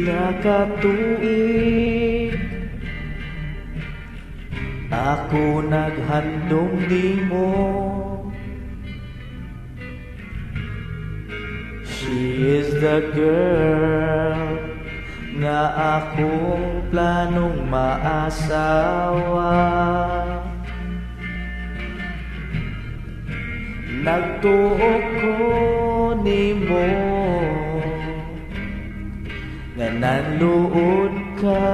nga katuig ako naghandom nimo. She is the girl nga akong planong maasawa. Nagtuo ko nimo nga nanluod ka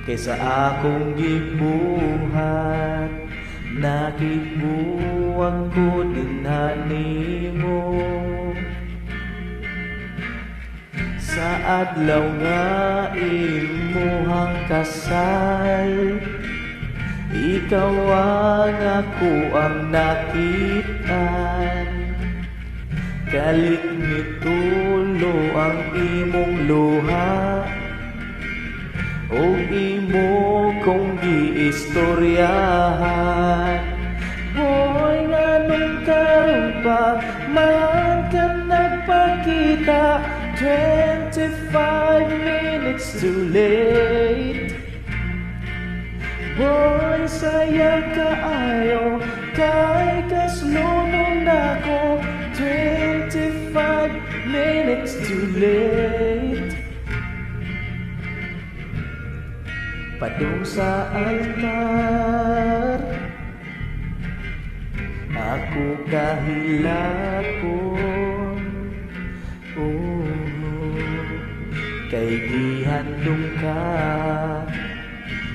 kaysa akong gibuhat. Nakibuwag ko din nimo sa adlaw nga imuhang kasal. Ikaw ang ako ang nakitaan, kalit nitulo ang imong luha o imo kong giistoryahan. Boy, nganong karon pa man ka nagpakita, 25 minutes too late. Boy, sayang kaayo kay kaslunong nako, 25 minutes too late. Padung sa altar ako kahilakon, kay gihandom ka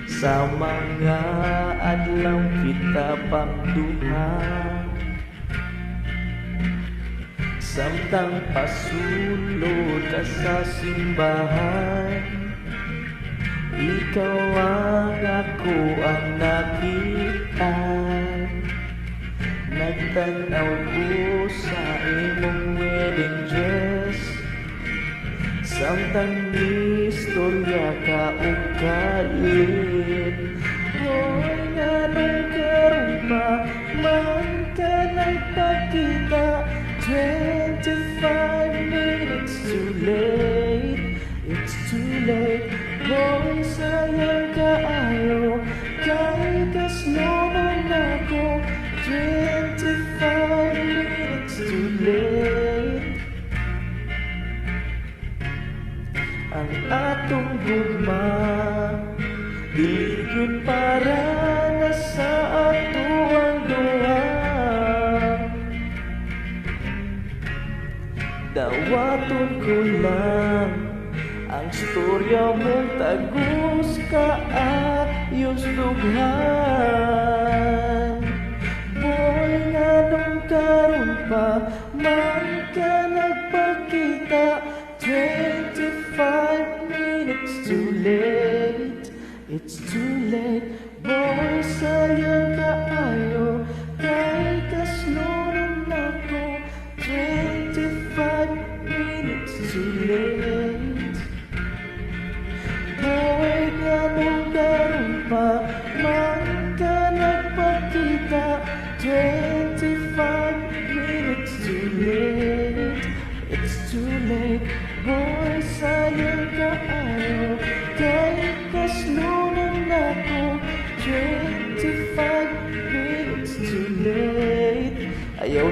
sa mga adlaw kita pagduha. Samtang pasulod ka sa simbahan, ikaw ang ako ang nakitaan. Nagtanaw ko sa imong wedding dress, samtang istorya ka o kalit. Hoy, nganong karon pa man ka nagpakita, 25 minutes too late. It's too late. Boy, sayang kaayo kay kaslunong nako, 25 minutes too late. Ang atong gugma diligod para na sa ato ang duha. Dawaton ko lang ang storya mong tagus ka ayos lughan. Boy, nganong karon pa man ka nagpakita, 25 minutes too late. It's too late. Boy, sayang kaayo kay kaslunong nako, 25 minutes too late. Boy, nganong karon pa man ka nagpakita, 25 minutes too late. It's too late. Boy, sayang kaayo kay kaslunong nako, 25 minutes too late. Ayaw